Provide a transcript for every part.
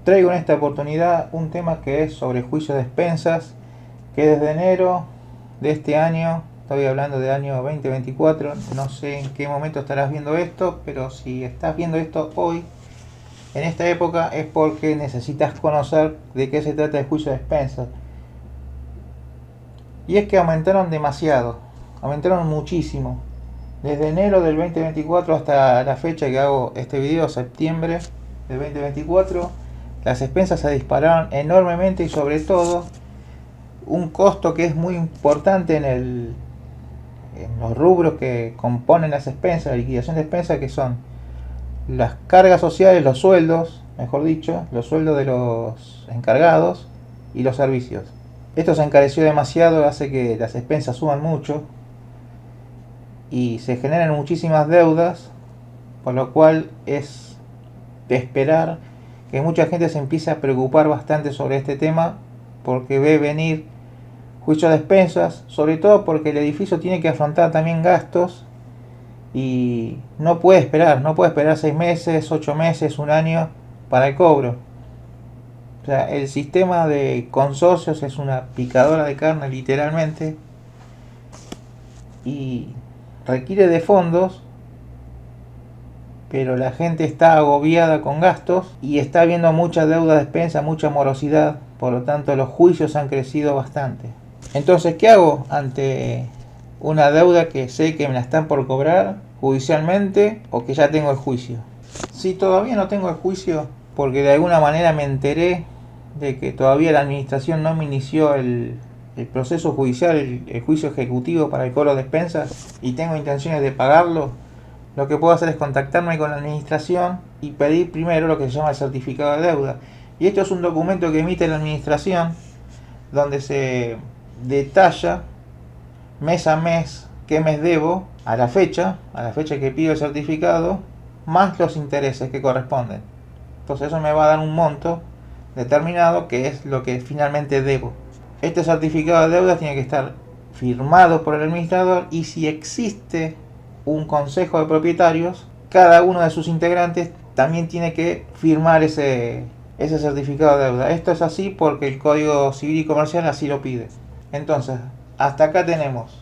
Traigo en esta oportunidad un tema que es sobre juicio de expensas, que desde enero de este año, estoy hablando del año 2024, no sé en qué momento estarás viendo esto, pero si estás viendo esto hoy, en esta época, es porque necesitas conocer de qué se trata el juicio de expensas. Y es que aumentaron demasiado, aumentaron muchísimo. Desde enero del 2024 hasta la fecha que hago este video, septiembre del 2024, las expensas se dispararon enormemente y sobre todo un costo que es muy importante en los rubros que componen las expensas, la liquidación de expensas, que son las cargas sociales, los sueldos, mejor dicho, los sueldos de los encargados y los servicios. Esto se encareció demasiado, hace que las expensas suban mucho y se generan muchísimas deudas, por lo cual es de esperar que mucha gente se empiece a preocupar bastante sobre este tema, porque ve venir juicio de expensas, sobre todo porque el edificio tiene que afrontar también gastos y no puede esperar 6 meses, 8 meses, un año para el cobro. O sea, el sistema de consorcios es una picadora de carne literalmente y requiere de fondos, pero la gente está agobiada con gastos y está viendo mucha deuda de expensa, mucha morosidad, por lo tanto los juicios han crecido bastante. Entonces, ¿qué hago ante una deuda que sé que me la están por cobrar judicialmente o que ya tengo el juicio? Si todavía no tengo el juicio, porque de alguna manera me enteré de que todavía la administración no me inició el proceso judicial, el juicio ejecutivo para el cobro de expensas y tengo intenciones de pagarlo, lo que puedo hacer es contactarme con la administración y pedir primero lo que se llama el certificado de deuda. Y esto es un documento que emite la administración donde se detalla mes a mes qué mes debo a la fecha que pido el certificado, más los intereses que corresponden. Entonces eso me va a dar un monto determinado que es lo que finalmente debo. Este certificado de deuda tiene que estar firmado por el administrador y si existe un consejo de propietarios, cada uno de sus integrantes también tiene que firmar ese certificado de deuda. Esto es así porque el Código Civil y Comercial así lo pide. Entonces, hasta acá tenemos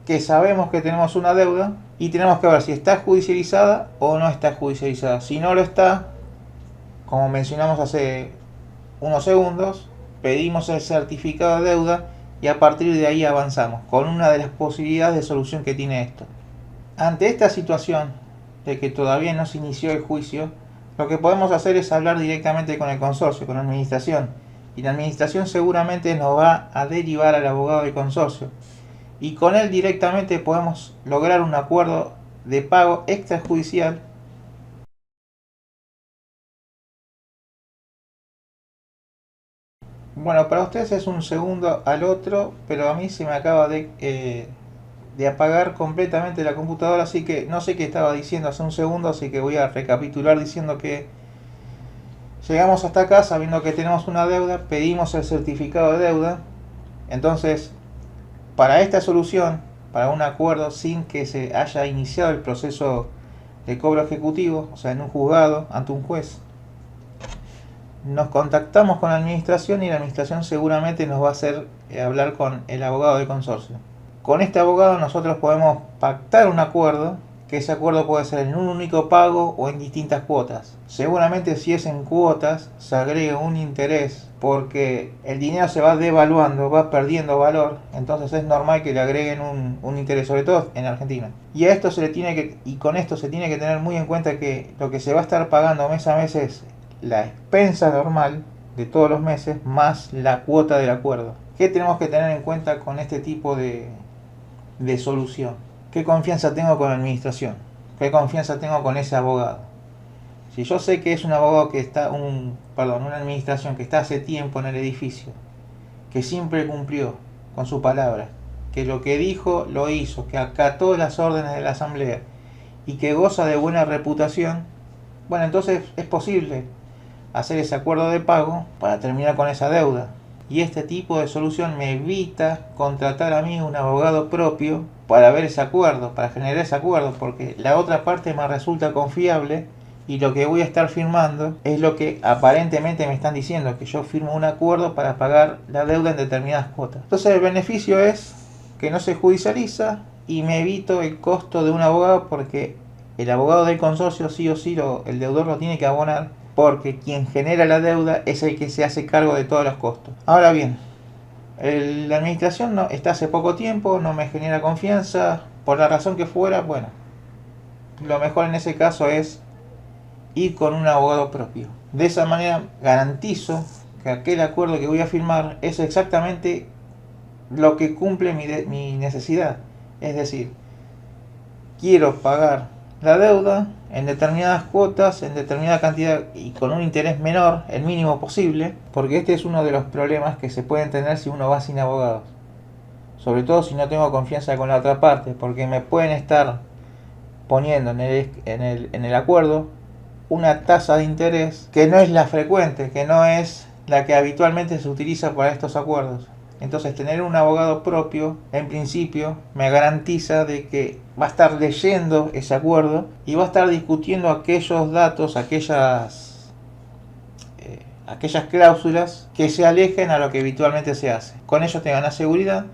que sabemos que tenemos una deuda y tenemos que ver si está judicializada o no está judicializada. Si no lo está, como mencionamos hace unos segundos, pedimos el certificado de deuda y a partir de ahí avanzamos con una de las posibilidades de solución que tiene esto. Ante esta situación de que todavía no se inició el juicio, lo que podemos hacer es hablar directamente con el consorcio, con la administración, y la administración seguramente nos va a derivar al abogado del consorcio y con él directamente podemos lograr un acuerdo de pago extrajudicial. Bueno, para ustedes es un segundo al otro, pero a mí se me acaba de apagar completamente la computadora, así que no sé qué estaba diciendo hace un segundo, así que voy a recapitular diciendo que llegamos hasta acá sabiendo que tenemos una deuda, pedimos el certificado de deuda, entonces para esta solución, para un acuerdo sin que se haya iniciado el proceso de cobro ejecutivo, o sea, en un juzgado, ante un juez, nos contactamos con la administración y la administración seguramente nos va a hacer hablar con el abogado del consorcio. Con este abogado nosotros podemos pactar un acuerdo, que ese acuerdo puede ser en un único pago o en distintas cuotas. Seguramente si es en cuotas se agrega un interés porque el dinero se va devaluando, va perdiendo valor, entonces es normal que le agreguen un interés, sobre todo en Argentina. Y a esto y con esto se tiene que tener muy en cuenta que lo que se va a estar pagando mes a mes es la expensa normal de todos los meses más la cuota del acuerdo. ¿Qué tenemos que tener en cuenta con este tipo de solución? ¿Qué confianza tengo con la administración? ¿Qué confianza tengo con ese abogado? Si yo sé que es un abogado que está, una administración que está hace tiempo en el edificio, que siempre cumplió con su palabra, que lo que dijo lo hizo, que acató las órdenes de la asamblea y que goza de buena reputación, bueno, entonces es posible hacer ese acuerdo de pago para terminar con esa deuda. Y este tipo de solución me evita contratar a mí un abogado propio para ver ese acuerdo, para generar ese acuerdo, porque la otra parte me resulta confiable y lo que voy a estar firmando es lo que aparentemente me están diciendo, que yo firmo un acuerdo para pagar la deuda en determinadas cuotas. Entonces el beneficio es que no se judicializa y me evito el costo de un abogado, porque el abogado del consorcio sí o sí el deudor lo tiene que abonar, porque quien genera la deuda es el que se hace cargo de todos los costos. Ahora bien, la administración está hace poco tiempo, no me genera confianza, por la razón que fuera. Bueno, lo mejor en ese caso es ir con un abogado propio. De esa manera garantizo que aquel acuerdo que voy a firmar es exactamente lo que cumple mi necesidad. Es decir, quiero pagar la deuda en determinadas cuotas, en determinada cantidad y con un interés menor, el mínimo posible, porque este es uno de los problemas que se pueden tener si uno va sin abogados. Sobre todo si no tengo confianza con la otra parte, porque me pueden estar poniendo en el acuerdo una tasa de interés que no es la frecuente, que no es la que habitualmente se utiliza para estos acuerdos. Entonces tener un abogado propio, en principio, me garantiza de que va a estar leyendo ese acuerdo y va a estar discutiendo aquellos datos, aquellas cláusulas que se alejen a lo que habitualmente se hace. Con ello te ganas seguridad,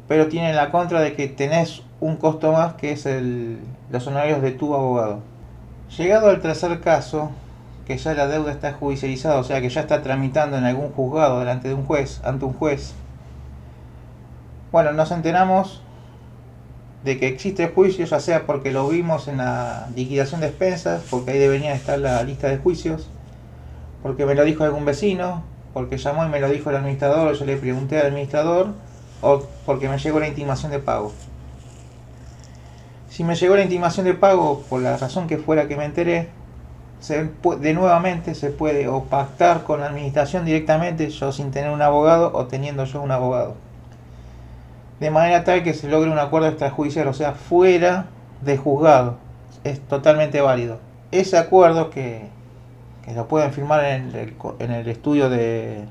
pero tiene la contra de que tenés un costo más, que es los honorarios de tu abogado. Llegado al tercer caso, que ya la deuda está judicializada, o sea que ya está tramitando en algún juzgado delante de un juez, ante un juez. Bueno, nos enteramos de que existe juicio, ya sea porque lo vimos en la liquidación de expensas, porque ahí debería estar la lista de juicios, porque me lo dijo algún vecino, porque llamó y me lo dijo el administrador, o yo le pregunté al administrador, o porque me llegó la intimación de pago. Si me llegó la intimación de pago, por la razón que fuera que me enteré, nuevamente se puede o pactar con la administración directamente, yo sin tener un abogado, o teniendo yo un abogado, de manera tal que se logre un acuerdo extrajudicial, o sea, fuera de juzgado. Es totalmente válido. Ese acuerdo que lo pueden firmar en el estudio del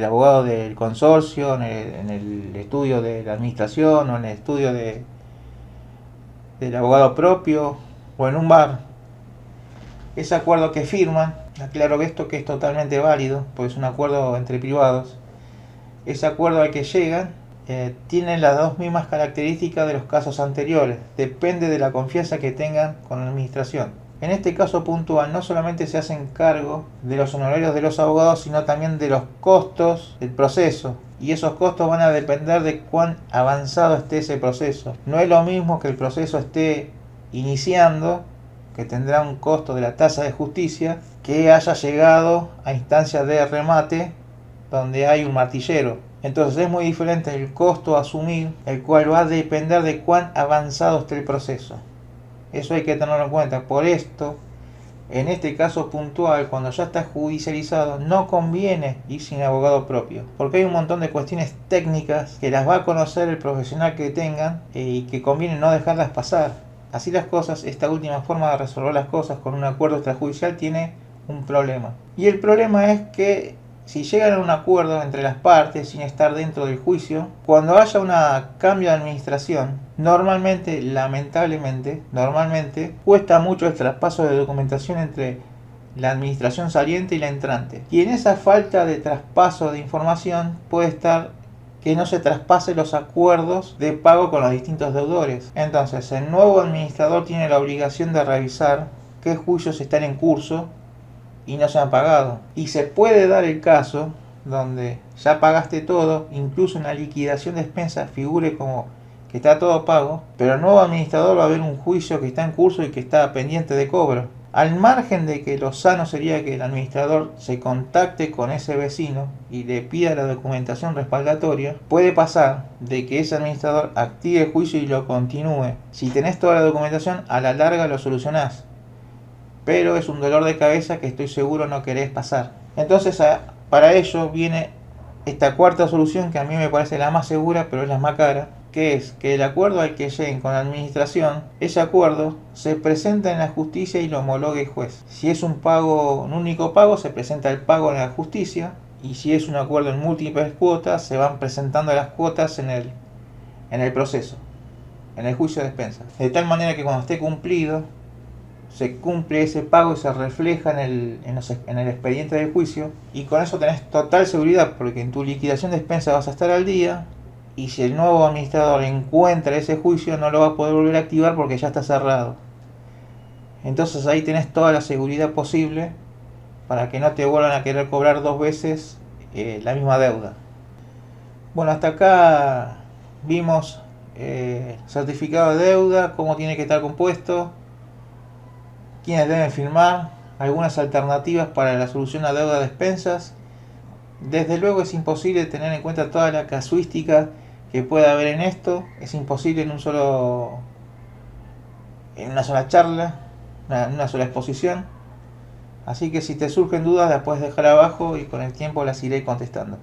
abogado del consorcio, en el estudio de la administración, o en el estudio del abogado propio, o en un bar. Ese acuerdo que firman, aclaro esto, que es totalmente válido, porque es un acuerdo entre privados. Ese acuerdo al que llegan tienen las dos mismas características de los casos anteriores, depende de la confianza que tengan con la administración. En este caso puntual no solamente se hacen cargo de los honorarios de los abogados, sino también de los costos del proceso, y esos costos van a depender de cuán avanzado esté ese proceso. No es lo mismo que el proceso esté iniciando, que tendrá un costo de la tasa de justicia, que haya llegado a instancias de remate donde hay un martillero. Entonces es muy diferente el costo a asumir, el cual va a depender de cuán avanzado esté el proceso. Eso hay que tenerlo en cuenta. Por esto, en este caso puntual, cuando ya está judicializado, no conviene ir sin abogado propio, porque hay un montón de cuestiones técnicas que las va a conocer el profesional que tengan y que conviene no dejarlas pasar. Así las cosas, esta última forma de resolver las cosas con un acuerdo extrajudicial tiene un problema. Y el problema es que si llegan a un acuerdo entre las partes sin estar dentro del juicio, cuando haya un cambio de administración, lamentablemente, cuesta mucho el traspaso de documentación entre la administración saliente y la entrante. Y en esa falta de traspaso de información puede estar que no se traspase los acuerdos de pago con los distintos deudores. Entonces, el nuevo administrador tiene la obligación de revisar qué juicios están en curso y no se han pagado. Y se puede dar el caso donde ya pagaste todo, incluso en la liquidación de expensas figure como que está todo pago, pero el nuevo administrador va a ver un juicio que está en curso y que está pendiente de cobro. Al margen de que lo sano sería que el administrador se contacte con ese vecino y le pida la documentación respaldatoria, puede pasar de que ese administrador active el juicio y lo continúe. Si tenés toda la documentación, a la larga lo solucionás, pero es un dolor de cabeza que estoy seguro no querés pasar. Entonces para ello viene esta cuarta solución, que a mí me parece la más segura, pero es la más cara, que es que el acuerdo al que lleguen con la administración, ese acuerdo se presenta en la justicia y lo homologue el juez. Si es un único pago, se presenta el pago en la justicia, y si es un acuerdo en múltiples cuotas, se van presentando las cuotas en el proceso, en el juicio de expensas. De tal manera que cuando esté cumplido, se cumple ese pago y se refleja en el expediente del juicio, y con eso tenés total seguridad porque en tu liquidación de expensas vas a estar al día, y si el nuevo administrador encuentra ese juicio no lo va a poder volver a activar porque ya está cerrado. Entonces ahí tenés toda la seguridad posible para que no te vuelvan a querer cobrar dos veces la misma deuda. Bueno, hasta acá vimos certificado de deuda, cómo tiene que estar compuesto, quiénes deben firmar, algunas alternativas para la solución a deuda de expensas. Desde luego es imposible tener en cuenta toda la casuística que pueda haber en esto, es imposible en una sola charla, en una sola exposición. Así que si te surgen dudas las puedes dejar abajo y con el tiempo las iré contestando.